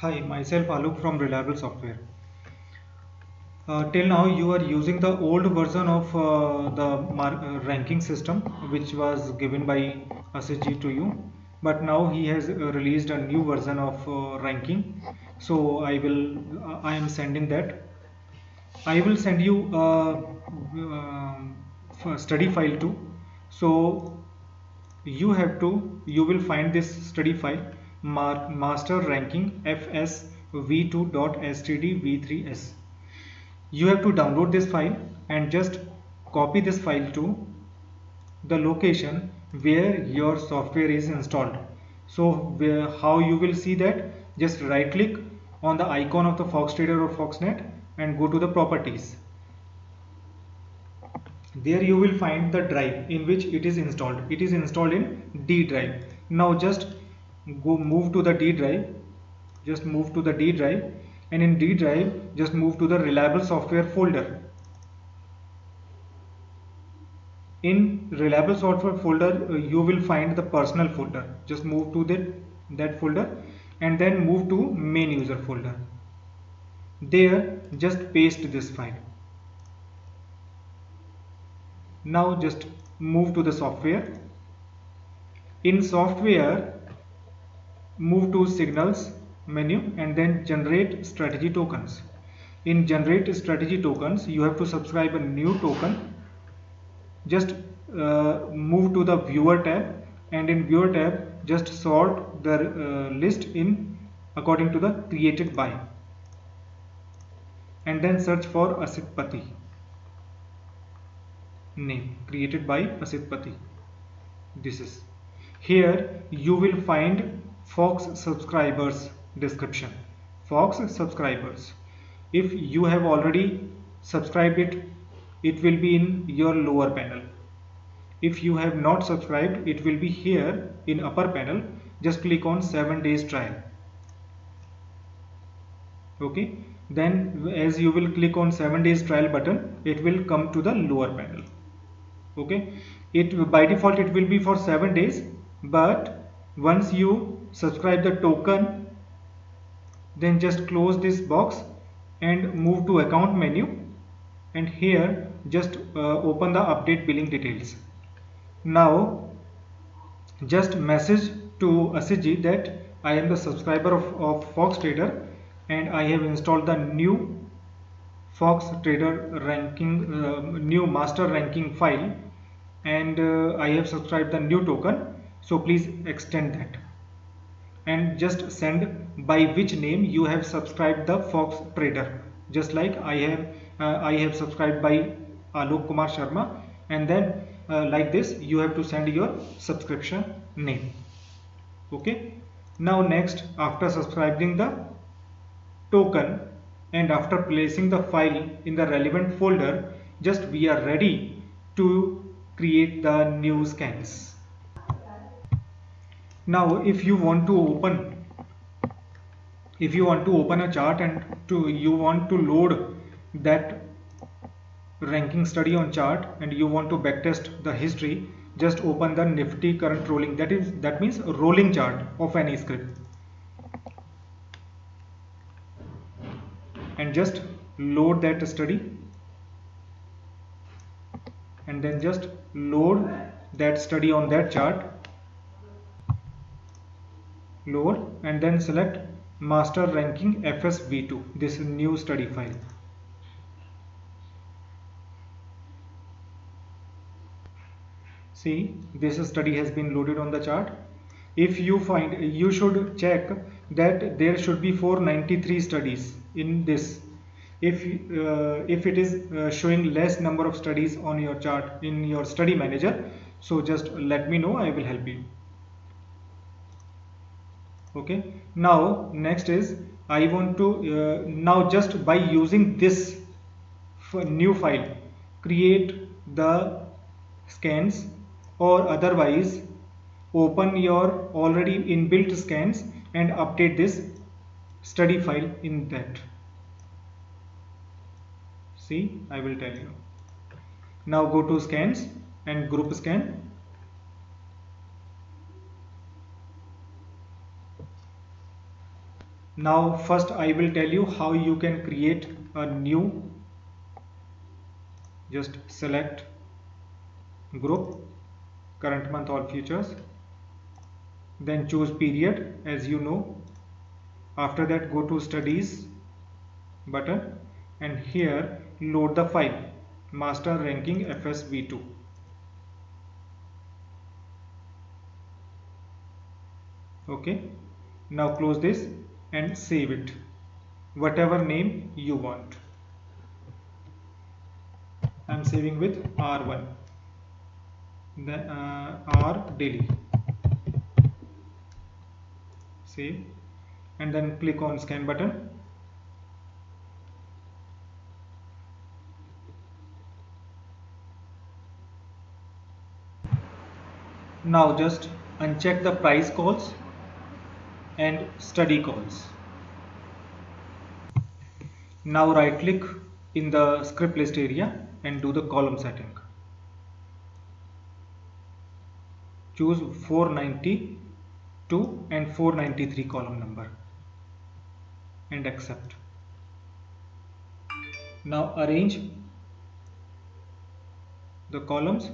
Hi, myself Alok from Reliable Software. Till now, you are using the old version of the ranking system, which was given by Ashish to you. But now he has released a new version of ranking. So I am sending that. I will send you a study file too. So you will find this study file master ranking fsv2.stdv3s. You have to download this file and just copy this file to the location where your software is installed. So how you will see that, just right click on the icon of the Foxtrader or Foxnet and go to the properties. There you will find the drive in which it is installed. It is installed in D drive. Now just move to the D drive. Just move to the D drive, and in D drive just move to the reliable software folder. In reliable software folder you will find the personal folder. Just move to that folder and then move to main user folder. There just paste this file. Now just move to the software. In software, move to signals menu and then generate strategy tokens. In generate strategy tokens, you have to subscribe a new token. Just move to the viewer tab, and in viewer tab just sort the list in according to the created by, and then search for Asit Pati name created by Asit Pati. This is here you will find Fox subscribers description. Fox subscribers, if you have already subscribed it, it will be in your lower panel. If you have not subscribed, it will be here in upper panel. Just click on 7 days trial. Okay, then as you will click on 7 days trial button, it will come to the lower panel. Okay, it by default it will be for 7 days, but once you subscribe the token, then just close this box and move to account menu, and here just open the update billing details. Now just message to Ashish that I am the subscriber of Fox Trader and I have installed the new Fox Trader ranking new master ranking file, and I have subscribed the new token, so please extend that, and just send by which name you have subscribed the Fox Trader. Just like I have subscribed by Alok Kumar Sharma, and then like this you have to send your subscription name. Okay, now next, after subscribing the token and after placing the file in the relevant folder, just we are ready to create the new scans. Now if you want to open a chart and you want to load that ranking study on chart and you want to backtest the history, just open the Nifty current rolling, that means rolling chart of any script, and just load that study, and then just load that study on that chart, load, and then select master ranking FSV2, this new study file. See, this study has been loaded on the chart. If you find, you should check that there should be 493 studies in this. If it is showing less number of studies on your chart in your study manager, so just let me know, I will help you. Okay, now next is I want to now just by using this new file, create the scans, or otherwise open your already inbuilt scans and update this study file in that. See, I will tell you. Now go to scans and group scan. Now first I will tell you how you can create a new. Just select group, current month all futures, then choose period as you know. After that go to studies button and here load the file master ranking FSV2. Okay, now close this and save it whatever name you want. I'm saving with R1, the R daily. Save and then click on scan button. Now just uncheck the price calls and study calls. Now right click in the script list area and do the column setting. Choose 492 and 493 column number and accept. Now arrange the columns.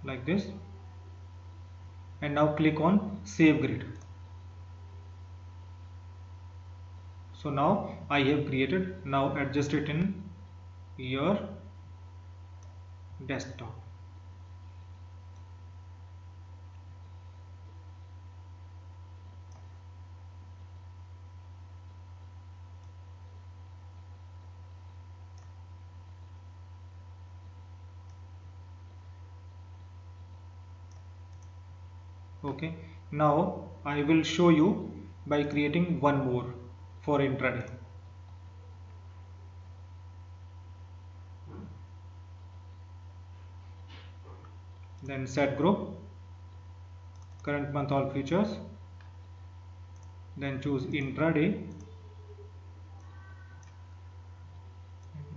Like this, and now click on save grid. So now I have created. Now adjust it in your desktop. Okay, now I will show you by creating one more for intraday. Then set group, current month all futures, then choose intraday,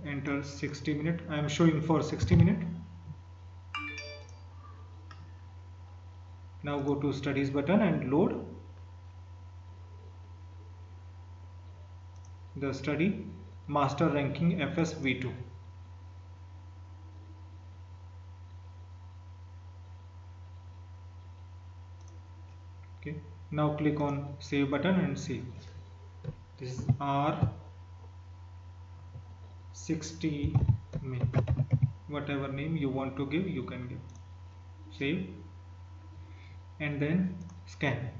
enter 60 minute. I am showing for 60 minute. Now go to studies button and load the study master ranking FSV2. Okay, now click on save button and save. This is R60 min, whatever name you want to give you can give. Save and then scan.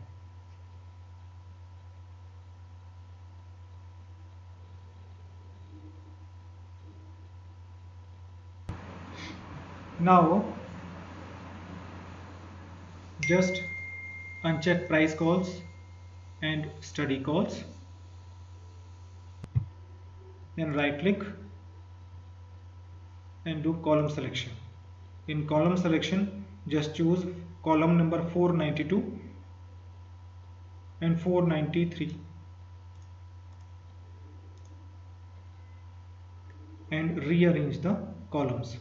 Now just uncheck price calls and study calls, then right click and do column selection. In column selection just choose column number 492 and 493 and rearrange the columns.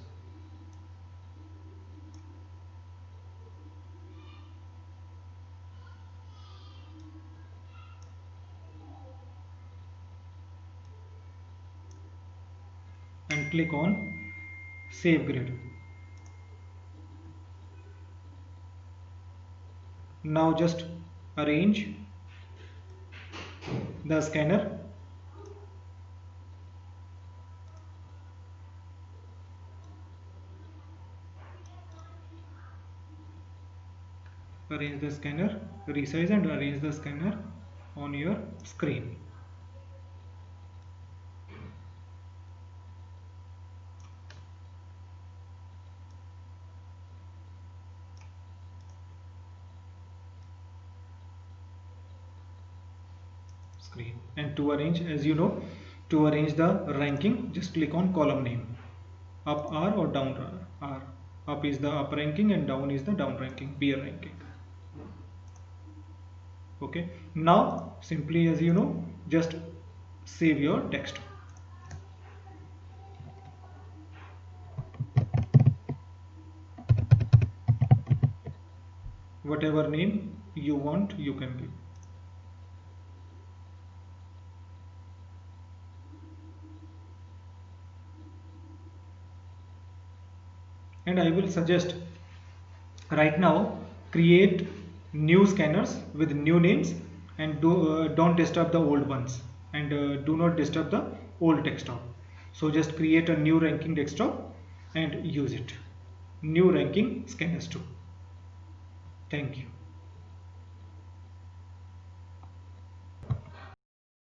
And click on save grid. Now just arrange the scanner. Arrange the scanner, resize and arrange the scanner on your screen. And to arrange, as you know, to arrange the ranking just click on column name, up R or down R. Up is the up ranking and down is the down ranking, peer ranking. Okay, now simply as you know just save your text. whatever name you want you can give. And I will suggest right now create new scanners with new names, and don't disturb the old ones, and do not disturb the old desktop. So just create a new ranking desktop and use it. New ranking scanners too. Thank you.